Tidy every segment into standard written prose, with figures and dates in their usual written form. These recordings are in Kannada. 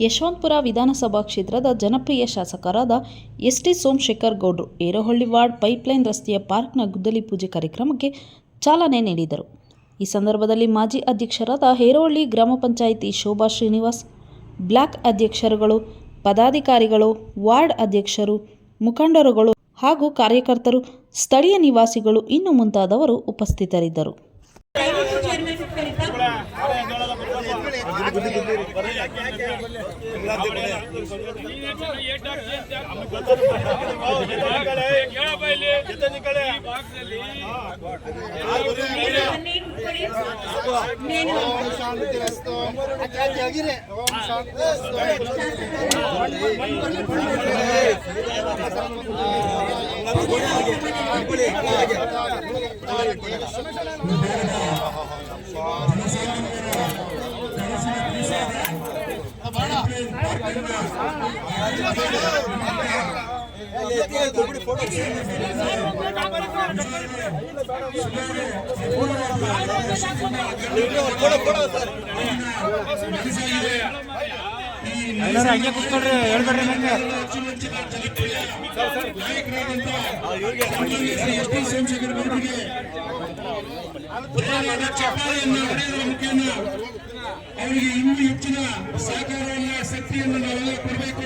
ಯಶವಂತಪುರ ವಿಧಾನಸಭಾ ಕ್ಷೇತ್ರದ ಜನಪ್ರಿಯ ಶಾಸಕರಾದ ಎಸ್.ಟಿ. ಸೋಮಶೇಖರ್ ಗೌಡ್ರು ಏರೋಹಳ್ಳಿ ವಾರ್ಡ್ ಪೈಪ್ಲೈನ್ ರಸ್ತೆಯ ಪಾರ್ಕ್ನ ಗುದ್ದಲಿ ಪೂಜೆ ಕಾರ್ಯಕ್ರಮಕ್ಕೆ ಚಾಲನೆ ನೀಡಿದರು. ಈ ಸಂದರ್ಭದಲ್ಲಿ ಮಾಜಿ ಅಧ್ಯಕ್ಷರಾದ ಹೇರೋಹಳ್ಳಿ ಗ್ರಾಮ ಪಂಚಾಯಿತಿ ಶೋಭಾ ಶ್ರೀನಿವಾಸ್, ಬ್ಲಾಕ್ ಅಧ್ಯಕ್ಷರುಗಳು, ಪದಾಧಿಕಾರಿಗಳು, ವಾರ್ಡ್ ಅಧ್ಯಕ್ಷರು, ಮುಖಂಡರುಗಳು ಹಾಗೂ ಕಾರ್ಯಕರ್ತರು, ಸ್ಥಳೀಯ ನಿವಾಸಿಗಳು ಇನ್ನು ಮುಂತಾದವರು ಉಪಸ್ಥಿತರಿದ್ದರು. ಹಂಗೆ ಕೂತ್ಕೊಳ್ರಿ, ಹೇಳ್ಬೇಡ್ರಿ ನಂಗೆ. ಅವರಿಗೆ ಇನ್ನೂ ಹೆಚ್ಚಿನ ಸಹಕಾರವನ್ನು, ಶಕ್ತಿಯನ್ನು ನಾವೆಲ್ಲ ಕೊಡಬೇಕು.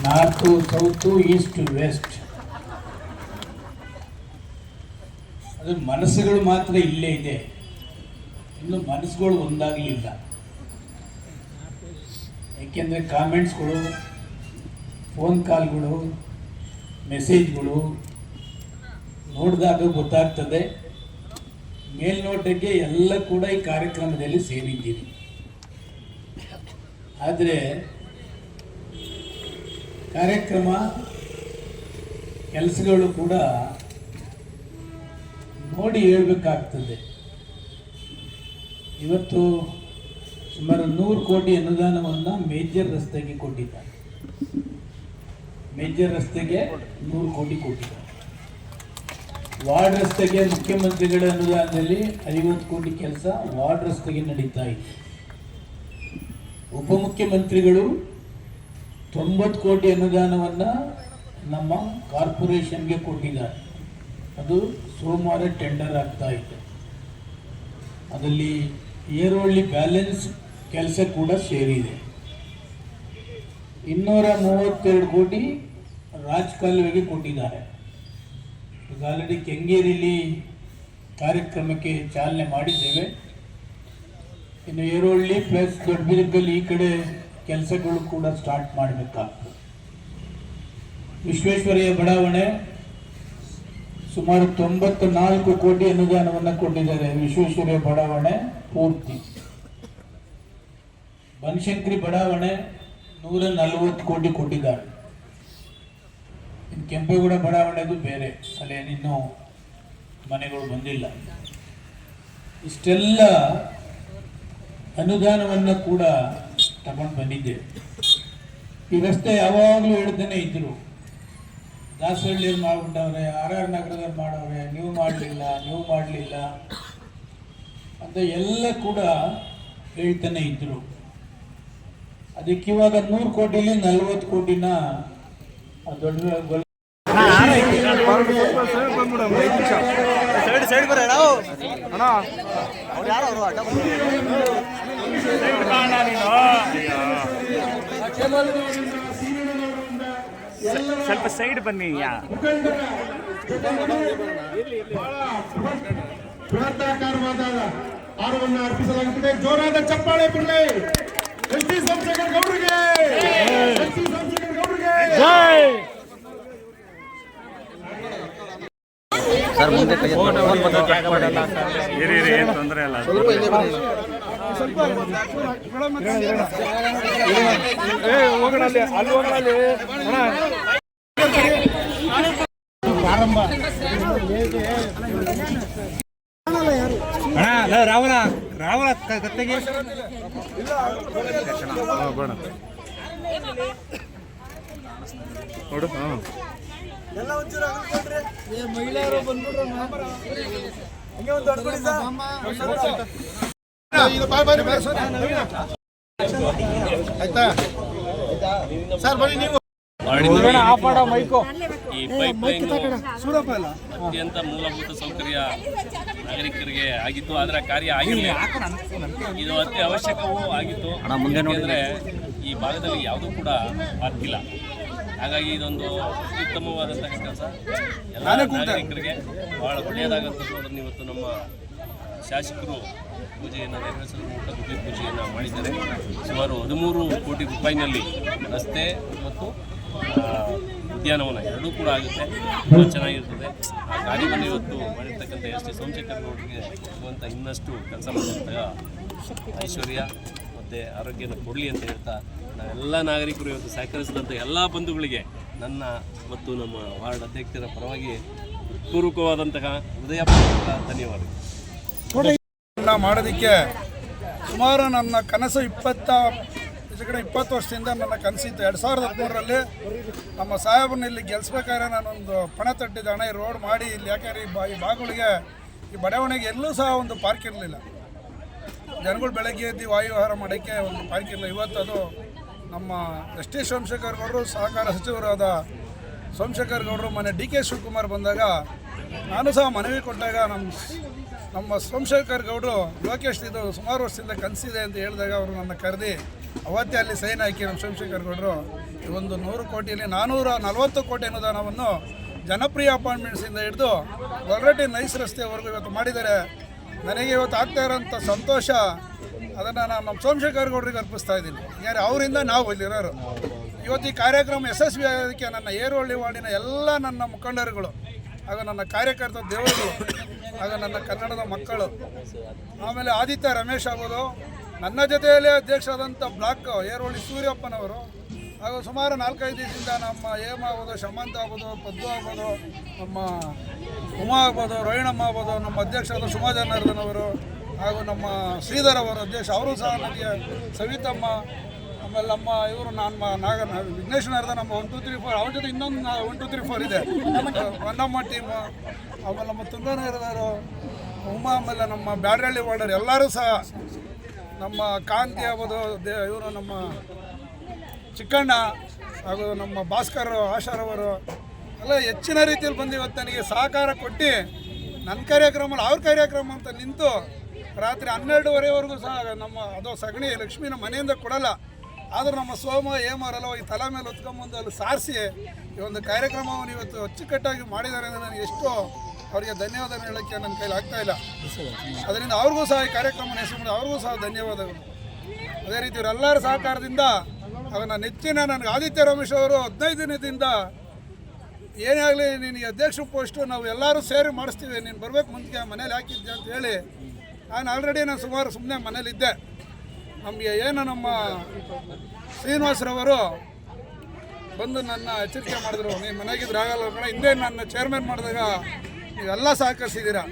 ನಾರ್ತು, ಸೌತು, ಈಸ್ಟ್, ವೆಸ್ಟ್, ಅದು ಮನಸ್ಸುಗಳು ಮಾತ್ರ ಇಲ್ಲೇ ಇದೆ. ಇನ್ನು ಮನಸ್ಸುಗಳು ಒಂದಾಗಲಿಲ್ಲ. ಏಕೆಂದರೆ ಕಾಮೆಂಟ್ಸ್ಗಳು, ಫೋನ್ ಕಾಲ್ಗಳು, ಮೆಸೇಜ್ಗಳು ನೋಡಿದಾಗ ಗೊತ್ತಾಗ್ತದೆ. ಮೇಲ್ನೋಟಕ್ಕೆ ಎಲ್ಲ ಕೂಡ ಈ ಕಾರ್ಯಕ್ರಮದಲ್ಲಿ ಸೇರಿದ್ದೀರಿ. ಆದರೆ ಕಾರ್ಯಕ್ರಮ ಕೆಲಸಗಳು ಕೂಡ ನೋಡಿ ಹೇಳಬೇಕಾಗ್ತದೆ. ಇವತ್ತು ಸುಮಾರು 100 ಕೋಟಿ ಅನುದಾನವನ್ನು ಮೇಜರ್ ರಸ್ತೆಗೆ ಕೊಟ್ಟಿದ್ದಾರೆ. ಮೇಜರ್ ರಸ್ತೆಗೆ 100 ಕೋಟಿ ಕೊಟ್ಟಿದ್ದಾರೆ. ವಾರ್ಡ್ ರಸ್ತೆಗೆ ಮುಖ್ಯಮಂತ್ರಿಗಳ ಅನುದಾನದಲ್ಲಿ 50 ಕೋಟಿ ಕೆಲಸ ವಾರ್ಡ್ ರಸ್ತೆಗೆ ನಡೀತಾ ಇದೆ. ಉಪಮುಖ್ಯಮಂತ್ರಿಗಳು 90 ಕೋಟಿ ಅನುದಾನವನ್ನು ನಮ್ಮ ಕಾರ್ಪೊರೇಷನ್ಗೆ ಕೊಟ್ಟಿದ್ದಾರೆ. ಅದು ಸೋಮವಾರ ಟೆಂಡರ್ ಆಗ್ತಾ ಇದೆ. ಅದರಲ್ಲಿ ಏರೋಹಳ್ಳಿ ಬ್ಯಾಲೆನ್ಸ್ ಕೆಲಸ ಕೂಡ ಸೇರಿದೆ. 232 ಕೋಟಿ ರಾಜಕಾಲುವೆಗೆ ಕೊಟ್ಟಿದ್ದಾರೆ. ಈಗ ಆಲ್ರೆಡಿ ಕೆಂಗೇರಿಯಲ್ಲಿ ಕಾರ್ಯಕ್ರಮಕ್ಕೆ ಚಾಲನೆ ಮಾಡಿದ್ದೇವೆ. ಇನ್ನು ಏರೋಹಳ್ಳಿ ಪ್ಲಸ್ ದೊಡ್ಡಬಿದರಲ್ಲಿ ಈ ಕಡೆ ಕೆಲಸಗಳು ಕೂಡ ಸ್ಟಾರ್ಟ್ ಮಾಡಬೇಕಾಗ್ತದೆ. ವಿಶ್ವೇಶ್ವರಯ್ಯ ಬಡಾವಣೆ ಸುಮಾರು 94 ಕೋಟಿ ಅನುದಾನವನ್ನು ಕೊಟ್ಟಿದ್ದಾರೆ. ವಿಶ್ವೇಶ್ವರಯ್ಯ ಬಡಾವಣೆ ಪೂರ್ತಿ, ಬನಶಂಕರಿ ಬಡಾವಣೆ 140 ಕೋಟಿ ಕೊಟ್ಟಿದ್ದಾರೆ. ಇನ್ನು ಕೆಂಪೇಗೌಡ ಬಡಾವಣೆದು ಬೇರೆ, ಅಲ್ಲೇನಿನ್ನೂ ಮನೆಗಳು ಬಂದಿಲ್ಲ. ಇಷ್ಟೆಲ್ಲ ಅನುದಾನವನ್ನು ಕೂಡ ತಗೊಂಡು ಬಂದಿದ್ದೆ. ಈ ರಸ್ತೆ ಯಾವಾಗಲೂ ಹೇಳ್ತಾನೆ ಇದ್ರು, ದಾಸಹಳ್ಳಿಯಲ್ಲಿ ಮಾಡ್ಬಿಟ್ಟವ್ರೆ, RR ನಗರದಲ್ಲಿ ಮಾಡವ್ರೆ, ನೀವು ಮಾಡಲಿಲ್ಲ ಅಂತ ಎಲ್ಲ ಕೂಡ ಹೇಳ್ತಾನೆ ಇದ್ರು. ಅದಕ್ಕೆ ಇವಾಗ 100 ಕೋಟಿಲಿ 40 ಕೋಟಿನ ದೊಡ್ಡ ಸೈಡ್ ಬರ ಅಣ್ಣ ಸ್ವಲ್ಪ ಸೈಡ್ ಬನ್ನಿ. ಬೃಹದಾಕಾರವಾದ ಹಾರವನ್ನು ಅರ್ಪಿಸಲಾಗುತ್ತದೆ. ಜೋರಾದ ಚಪ್ಪಾಳೆ ಬಿಡಲಿ. ಎಸ್ ಟಿ ಸೋಮಶೇಖರ್ ಗೌಡ್ರಿಗೆ, ಎಸ್ ಟಿ ಸೋಮಶೇಖರ್ ಗೌಡ್ರಿಗೆ ಜೈ. ಸರ್ ಮುಂದೆ ಏನು ತೊಂದರೆ ಅಲ್ಲ. ಅಣ್ಣ ರಾವಣ ಕತ್ತೆಗೆ ನೋಡು. ಮಹಿಳೆಯರು ಬಂದ್ಬಿಟ್ರು ಆಯ್ತಾ ಸರ್, ಬನ್ನಿ ನೀವು. ಈ ಪೈಪ್ಲೈನ್ ಅತ್ಯಂತ ಮೂಲಭೂತ ಸೌಕರ್ಯ ನಾಗರಿಕರಿಗೆ ಆಗಿತ್ತು, ಅದರ ಕಾರ್ಯ ಆಗಿರಲಿಲ್ಲ. ಇದು ಅತಿ ಅವಶ್ಯಕವೂ ಆಗಿತ್ತು. ಯಾಕೆಂದರೆ ಈ ಭಾಗದಲ್ಲಿ ಯಾವುದೂ ಕೂಡ ಪಾರ್ಕ್ ಇಲ್ಲ. ಹಾಗಾಗಿ ಇದೊಂದು ಉತ್ತಮವಾದಂತಹ ಕೆಲಸ, ಎಲ್ಲ ನಾಗರಿಕರಿಗೆ ಬಹಳ ಒಳ್ಳೆಯದಾಗಂಥದ್ದು. ಇವತ್ತು ನಮ್ಮ ಶಾಸಕರು ಪೂಜೆಯನ್ನು ನೆರವೇರಿಸಲು ಗುಡ್ಡೆ ಪೂಜೆಯನ್ನು ಮಾಡಿದ್ದಾರೆ. ಸುಮಾರು 13 ಕೋಟಿ ರೂಪಾಯಿನಲ್ಲಿ ರಸ್ತೆ ಮತ್ತು ಉದ್ಯಾನವನ ಎರಡೂ ಕೂಡ ಆಗುತ್ತೆ, ತುಂಬ ಚೆನ್ನಾಗಿರ್ತದೆ. ಆ ಕಾರ್ಯವನ್ನು ಇವತ್ತು ಮಾಡಿರ್ತಕ್ಕಂಥ ಎಸ್ ಟಿ ಸೋಮಶೇಖರ್ ಗೌಡರಿಗೆ ಭಗವಂತ ಇನ್ನಷ್ಟು ಕೆಲಸ ಮಾಡುವಂತಹ ಐಶ್ವರ್ಯ ಮತ್ತು ಆರೋಗ್ಯನ ಕೊಡಲಿ ಅಂತ ಹೇಳ್ತಾ, ನಾವೆಲ್ಲ ನಾಗರಿಕರು ಇವತ್ತು ಸಹಕರಿಸಿದಂಥ ಎಲ್ಲ ಬಂಧುಗಳಿಗೆ ನನ್ನ ಮತ್ತು ನಮ್ಮ ವಾರ್ಡ್ ಅಧ್ಯಕ್ಷರ ಪರವಾಗಿ ಪೂರ್ವಕವಾದಂತಹ ಹೃದಯಪೂರ್ವಕ ಧನ್ಯವಾದಗಳು. ಮಾಡೋದಕ್ಕೆ ಸುಮಾರು ನನ್ನ ಕನಸು 20 ವರ್ಷದಿಂದ ನನ್ನ ಕನಸಿತ್ತು. 2013ರಲ್ಲಿ ನಮ್ಮ ಸಾಹೇಬರನ್ನ ಇಲ್ಲಿ ಗೆಲ್ಲಿಸ್ಬೇಕಾದ್ರೆ ನಾನೊಂದು ಪಣ ತಟ್ಟಿದ್ದೆ, ಹಣ ಈ ರೋಡ್ ಮಾಡಿ ಇಲ್ಲಿ. ಯಾಕೆಂದರೆ ಈ ಭಾಗಗಳಿಗೆ, ಈ ಬಡಾವಣೆಗೆ ಎಲ್ಲೂ ಸಹ ಒಂದು ಪಾರ್ಕ್ ಇರಲಿಲ್ಲ. ಜನಗಳು ಬೆಳಗ್ಗೆ ಎದ್ದು ವಾಯುವಿಹಾರ ಮಾಡೋಕ್ಕೆ ಒಂದು ಪಾರ್ಕ್ ಇರಲಿಲ್ಲ. ಇವತ್ತು ಅದು ನಮ್ಮ ಎಸ್ ಟಿ ಸೋಮಶೇಖರ್ ಗೌಡರು, ಸಹಕಾರ ಸಚಿವರಾದ ಸೋಮಶೇಖರ್ ಗೌಡರು ಮನೆ DK ಶಿವಕುಮಾರ್ ಬಂದಾಗ ನಾನು ಸಹ ಮನವಿ ಕೊಟ್ಟಾಗ ನಮ್ಮ ಸೋಮಶೇಖರ್ ಗೌಡರು ಲೋಕೇಶ್ ಇದು ಸುಮಾರು ವರ್ಷದಿಂದ ಕನಸಿದೆ ಅಂತ ಹೇಳಿದಾಗ ಅವರು ನನ್ನ ಕರೆದಿ ಅವತ್ತೇ ಅಲ್ಲಿ ಸೈನ್ ಹಾಕಿ ನಮ್ಮ ಸೋಮಶೇಖರ್ ಗೌಡರು ಈ ಒಂದು 100 ಕೋಟಿಯಲ್ಲಿ 440 ಕೋಟಿ ಅನುದಾನವನ್ನು ಜನಪ್ರಿಯ ಅಪಾರ್ಟ್ಮೆಂಟ್ಸಿಂದ ಹಿಡಿದು ಹೊರಟಿ ನೈಸ್ ರಸ್ತೆವರೆಗೂ ಇವತ್ತು ಮಾಡಿದ್ದಾರೆ. ನನಗೆ ಇವತ್ತು ಆಗ್ತಾ ಇರೋಂಥ ಸಂತೋಷ, ಅದನ್ನು ನಾನು ನಮ್ಮ ಸೋಮಶೇಖರ್ ಗೌಡರಿಗೆ ಅರ್ಪಿಸ್ತಾ ಇದ್ದೀನಿ. ಯಾರು ಅವರಿಂದ ನಾವು ಇಲ್ಲಿರೋರು. ಇವತ್ತು ಈ ಕಾರ್ಯಕ್ರಮ ಯಶಸ್ವಿ ಆಗೋದಕ್ಕೆ ನನ್ನ ಏರೋಹಳ್ಳಿ ವಾರ್ಡಿನ ಎಲ್ಲ ನನ್ನ ಮುಖಂಡರುಗಳು, ಆಗ ನನ್ನ ಕಾರ್ಯಕರ್ತ ದೇವರುಗಳು, ಆಗ ನನ್ನ ಕನ್ನಡದ ಮಕ್ಕಳು, ಆಮೇಲೆ ಆದಿತ್ಯ ರಮೇಶ್ ಆಗ್ಬೋದು, ನನ್ನ ಜೊತೆಯಲ್ಲೇ ಅಧ್ಯಕ್ಷರಾದಂಥ ಬ್ಲಾಕ್ ಏರೋಹಳ್ಳಿ ಸೂರ್ಯಪ್ಪನವರು, ಹಾಗೂ ಸುಮಾರು 4-5 ದಿವಸದಿಂದ ನಮ್ಮ ಹೇಮ ಆಗ್ಬೋದು, ಶಮಂತ ಆಗ್ಬೋದು, ಪದ್ದು ಆಗ್ಬೋದು, ನಮ್ಮ ಉಮಾ ಆಗ್ಬೋದು, ರೋಹಿಣಮ್ಮ ಆಗ್ಬೋದು, ನಮ್ಮ ಅಧ್ಯಕ್ಷರಾದ ಸುಮಾ ಜನಾರ್ದನ್ ಅವರು, ಹಾಗೂ ನಮ್ಮ ಶ್ರೀಧರ್ ಅವರು ಅಧ್ಯಕ್ಷ, ಅವರು ಸಹ ನನಗೆ ಸವಿತಮ್ಮ, ಆಮೇಲೆ ನಮ್ಮ ಇವರು ವಿಘ್ನೇಶ್ವರ ನಮ್ಮ 1 2 3 4 ಅವ್ರ ಜೊತೆ ಇನ್ನೊಂದು 1 2 3 4 ಇದೆ, ಹೊನ್ನಮ್ಮ ಟೀಮು, ಆಮೇಲೆ ನಮ್ಮ ತುಂಗನಗರದವರು ಉಮಾ, ಆಮೇಲೆ ನಮ್ಮ ಬ್ಯಾಡರಳ್ಳಿ ವಾರ್ಡರ್ ಎಲ್ಲರೂ ಸಹ, ನಮ್ಮ ಕಾಂತಿ ಆಗ್ಬೋದು, ಇವರು ನಮ್ಮ ಚಿಕ್ಕಣ್ಣ, ಹಾಗೂ ನಮ್ಮ ಭಾಸ್ಕರ್ ಆಶಾರವರು ಎಲ್ಲ ಹೆಚ್ಚಿನ ರೀತಿಯಲ್ಲಿ ಬಂದು ಇವತ್ತು ನನಗೆ ಸಹಕಾರ ಕೊಟ್ಟು ನನ್ನ ಕಾರ್ಯಕ್ರಮ ಅವ್ರ ಕಾರ್ಯಕ್ರಮ ಅಂತ ನಿಂತು ರಾತ್ರಿ 12:30ವರೆಗೂ ಸಹ ನಮ್ಮ ಅದು ಸಗಣಿ ಲಕ್ಷ್ಮಿನ ಮನೆಯಿಂದ ಕೊಡಲ್ಲ, ಆದರೂ ನಮ್ಮ ಸೋಮ ಹೇಮಾರೆಲ್ಲ ಹೋಗಿ ತಲೆ ಮೇಲೆ ಹೊತ್ಕೊಂಬಂದು ಅಲ್ಲಿ ಸಾರಿಸಿ ಈ ಒಂದು ಕಾರ್ಯಕ್ರಮವನ್ನು ಇವತ್ತು ಅಚ್ಚುಕಟ್ಟಾಗಿ ಮಾಡಿದ್ದಾರೆ ಅಂದರೆ ನನಗೆ ಎಷ್ಟು ಅವರಿಗೆ ಧನ್ಯವಾದ ಹೇಳೋಕ್ಕೆ ನನ್ನ ಕೈಲಿ ಆಗ್ತಾಯಿಲ್ಲ. ಅದರಿಂದ ಅವ್ರಿಗೂ ಸಹ ಈ ಕಾರ್ಯಕ್ರಮ ನಡೆಸಿಕೊಂಡು ಅವ್ರಿಗೂ ಸಹ ಧನ್ಯವಾದಗಳು. ಅದೇ ರೀತಿ ಇವರೆಲ್ಲರ ಸಹಕಾರದಿಂದ ಅದನ್ನು ನೆಚ್ಚಿನ ನನಗೆ ಆದಿತ್ಯ ರಮೇಶ್ ಅವರು 15 ದಿನದಿಂದ ಏನೇ ಆಗಲಿ ನಿನಗೆ ಅಧ್ಯಕ್ಷ ಪೋಸ್ಟು ನಾವು ಎಲ್ಲರೂ ಸೇರಿ ಮಾಡಿಸ್ತೀವಿ, ನೀನು ಬರಬೇಕು ಮುಂದಕ್ಕೆ ಮನೇಲಿ ಹಾಕಿದ್ದೆ ಅಂತ ಹೇಳಿ ನಾನು ಸುಮಾರು ಸುಮ್ಮನೆ ಮನೇಲಿದ್ದೆ. ನಮಗೆ ಏನು ನಮ್ಮ ಶ್ರೀನಿವಾಸರವರು ಬಂದು ನನ್ನ ಎಚ್ಚರಿಕೆ ಮಾಡಿದ್ರು, ನೀನು ಮನೆಗಿದ್ರೆ ಆಗಲ್ಲ ಕಣ, ಹಿಂದೆ ನನ್ನ ಚೇರ್ಮನ್ ಮಾಡಿದಾಗ ನೀವೆಲ್ಲ ಸಹಕರಿಸಿದ್ದೀರಾ.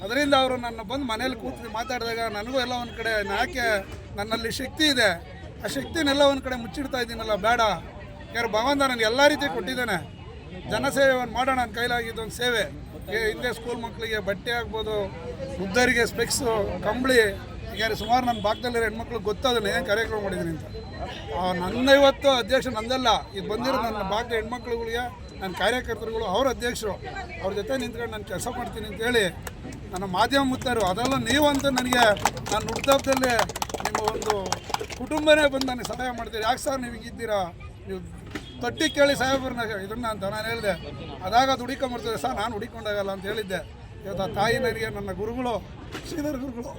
ಅದರಿಂದ ಅವರು ನನ್ನ ಬಂದು ಮನೇಲಿ ಕೂತು ಮಾತಾಡಿದಾಗ ನನಗೂ ಎಲ್ಲ ಒಂದು ಕಡೆ ಯಾಕೆ ನನ್ನಲ್ಲಿ ಶಕ್ತಿ ಇದೆ, ಆ ಶಕ್ತಿನೆಲ್ಲ ಒಂದು ಕಡೆ ಮುಚ್ಚಿಡ್ತಾ ಇದ್ದೀನಲ್ಲ, ಬೇಡ, ಯಾರು ಭಗವಂತ ನನಗೆ ಎಲ್ಲ ರೀತಿ ಕೊಟ್ಟಿದ್ದಾನೆ, ಜನಸೇವೆಯನ್ನು ಮಾಡೋಣ, ನನ್ನ ಕೈಲಾಗಿದ್ದು ಒಂದು ಸೇವೆ. ಹಿಂದೆ ಸ್ಕೂಲ್ ಮಕ್ಕಳಿಗೆ ಬಟ್ಟೆ ಆಗ್ಬೋದು, ವೃದ್ಧರಿಗೆ ಸ್ಪೆಕ್ಸು, ಕಂಬಳಿ, ಯಾರು ಸುಮಾರು ನನ್ನ ಭಾಗದಲ್ಲಿರೋ ಹೆಣ್ಮಕ್ಳಿಗೆ ಗೊತ್ತಾದನೆ ಏನು ಕಾರ್ಯಕ್ರಮ ಮಾಡಿದ್ದೀನಿ ಅಂತ. ನನ್ನ ಇವತ್ತು ಅಧ್ಯಕ್ಷ ನಂದಲ್ಲ, ಇದು ಬಂದಿರೋ ನನ್ನ ಭಾಗದ ಹೆಣ್ಮಕ್ಳುಗಳಿಗೆ, ನನ್ನ ಕಾರ್ಯಕರ್ತರುಗಳು, ಅವ್ರ ಅಧ್ಯಕ್ಷರು, ಅವ್ರ ಜೊತೆ ನಿಂತ್ಕೊಂಡು ನಾನು ಕೆಲಸ ಮಾಡ್ತೀನಿ ಅಂತೇಳಿ ನನ್ನ ಮಾಧ್ಯಮ ಮುತ್ತರು, ಅದೆಲ್ಲ ನೀವಂತೂ ನನಗೆ ನಾನು ಹುಟ್ಟುಹಬ್ಬದಲ್ಲಿ ನಿಮ್ಮ ಒಂದು ಕುಟುಂಬನೇ ಬಂದು ನನಗೆ ಸಹಾಯ ಮಾಡ್ತೀರಿ. ಯಾಕೆ ಸರ್ ನೀವು ಹಿಂಗಿದ್ದೀರಾ, ನೀವು ತೊಟ್ಟಿ ಕೇಳಿ ಸಾಹೇಬ್ರನ್ನ ಇದನ್ನ ಅಂತ ನಾನು ಹೇಳಿದೆ. ಅದಾಗ ಹುಡಿಕೊಂಬರ್ತದೆ ಸರ್, ನಾನು ಹುಡಿಕೊಂಡಾಗಲ್ಲ ಅಂತ ಹೇಳಿದ್ದೆ. ಇವತ್ತು ಆ ತಾಯಿ ನನಗೆ ನನ್ನ ಗುರುಗಳು, ಶ್ರೀಧರ್ ಗುರುಗಳು.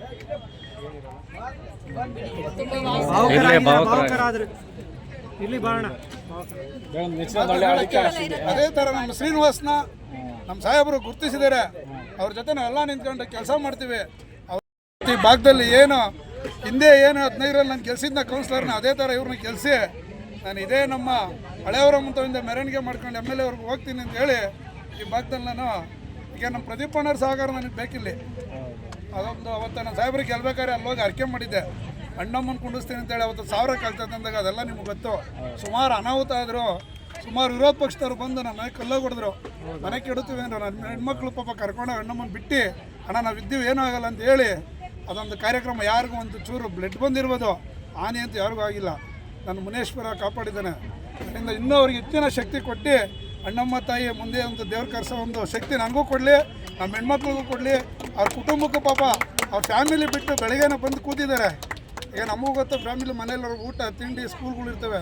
ಅದೇ ಥರ ನಮ್ಮ ಶ್ರೀನಿವಾಸ್ನ ನಮ್ಮ ಸಾಹೇಬರು ಗುರುತಿಸಿದ್ದಾರೆ, ಅವ್ರ ಜೊತೆ ನಾವೆಲ್ಲ ನಿಂತ್ಕೊಂಡು ಕೆಲಸ ಮಾಡ್ತೀವಿ. ಈ ಭಾಗದಲ್ಲಿ ಏನು ಹಿಂದೆ ಏನು 15ರಲ್ಲಿ ನಾನು ಗೆಲ್ಸಿದ್ನ ಕೌನ್ಸಿಲರ್ನ, ಅದೇ ಥರ ಇವ್ರನ್ನ ಗೆಲ್ಸಿ ನಾನು ಇದೇ ನಮ್ಮ ಹಳೆಯವರ ಮುಂತವಿಂದ ಮೆರವಣಿಗೆ ಮಾಡ್ಕೊಂಡು MLA ಅವ್ರಿಗೆ ಹೋಗ್ತೀನಿ ಅಂತ ಹೇಳಿ ಈ ಭಾಗದಲ್ಲಿ ನಾನು ಈಗ ನಮ್ಮ ಪ್ರದೀಪ್ ಅಣ್ಣವ್ರ ಸಹಕಾರ ನನಗೆ ಬೇಕಿಲ್ಲಿ. ಅದೊಂದು ಅವತ್ತು ನಾನು ಸಾಹೇಬ್ರಿಗೆ ಗೆಲ್ಬೇಕಾದ್ರೆ ಅಲ್ಲಿ ಹೋಗಿ ಅರ್ಕೆ ಮಾಡಿದ್ದೆ, ಅಣ್ಣಮ್ಮನ ಕುಂಡಿಸ್ತೀನಿ ಅಂತೇಳಿ. ಅವತ್ತು 1000 ಕಲ್ತಂದಾಗ ಅಂದಾಗ ಅದೆಲ್ಲ ನಿಮ್ಗೆ ಗೊತ್ತು. ಸುಮಾರು ಅನಾಹುತ ಆದರು, ಸುಮಾರು ವಿರೋಧ ಪಕ್ಷದವ್ರು ಬಂದು ನಮ್ಮ ಮನೆ ಕಲ್ಲಾಗ ಹೊಡೆದ್ರು, ಮನೆ ಕೆಡುತ್ತೀವಿ ಅಂದ್ರೆ ನನ್ನ ಹೆಣ್ಮಕ್ಳು ಪಾಪ ಕರ್ಕೊಂಡು ಅಣ್ಣಮ್ಮನ ಬಿಟ್ಟು, ಅಣ್ಣ ನಾವು ಇದ್ದೀವಿ ಏನೂ ಆಗಲ್ಲ ಅಂತ ಹೇಳಿ ಅದೊಂದು ಕಾರ್ಯಕ್ರಮ. ಯಾರಿಗೂ ಒಂದು ಚೂರು ಬ್ಲಡ್ ಬಂದಿರ್ಬೋದು, ಹಾನಿ ಅಂತ ಯಾರಿಗೂ ಆಗಿಲ್ಲ. ನನ್ನ ಮುನೇಶ್ವರ ಕಾಪಾಡಿದ್ದಾನೆ. ಅದರಿಂದ ಇನ್ನೂ ಅವ್ರಿಗೆ ಹೆಚ್ಚಿನ ಶಕ್ತಿ ಕೊಟ್ಟು ಅಣ್ಣಮ್ಮ ತಾಯಿ ಮುಂದೆ ಒಂದು ದೇವ್ರ ಕರ್ಸೋ ಒಂದು ಶಕ್ತಿ ನನಗೂ ಕೊಡಲಿ, ನಮ್ಮ ಹೆಣ್ಮಕ್ಳಿಗೂ ಕೊಡಲಿ, ಅವ್ರ ಕುಟುಂಬಕ್ಕೂ ಪಾಪ ಅವ್ರ ಫ್ಯಾಮಿಲಿ ಬಿಟ್ಟು ಬೆಳಗ್ಗೆನೇ ಬಂದು ಕೂತಿದ್ದಾರೆ. ಈಗ ನಮಗೂ ಗೊತ್ತು, ಫ್ಯಾಮಿಲಿ ಮನೇಲಿ ಊಟ ತಿಂಡಿ ಸ್ಕೂಲ್ಗಳು ಇರ್ತವೆ.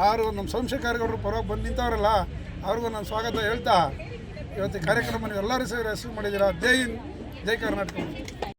ಅವರು ನಮ್ಮ ಸೋಮಶೇಖರ್ ಪರವಾಗಿ ಬಂದು ನಿಂತವರಲ್ಲ, ಅವ್ರಿಗೂ ನಾನು ಸ್ವಾಗತ ಹೇಳ್ತಾ ಇವತ್ತು ಕಾರ್ಯಕ್ರಮ ನೀವು ಎಲ್ಲರೂ ಸೇರಿ ಹೆಸರು ಮಾಡಿದ್ದೀರಾ. ಜೈ ಹಿಂದ್, ಜೈ ಕರ್ನಾಟಕ.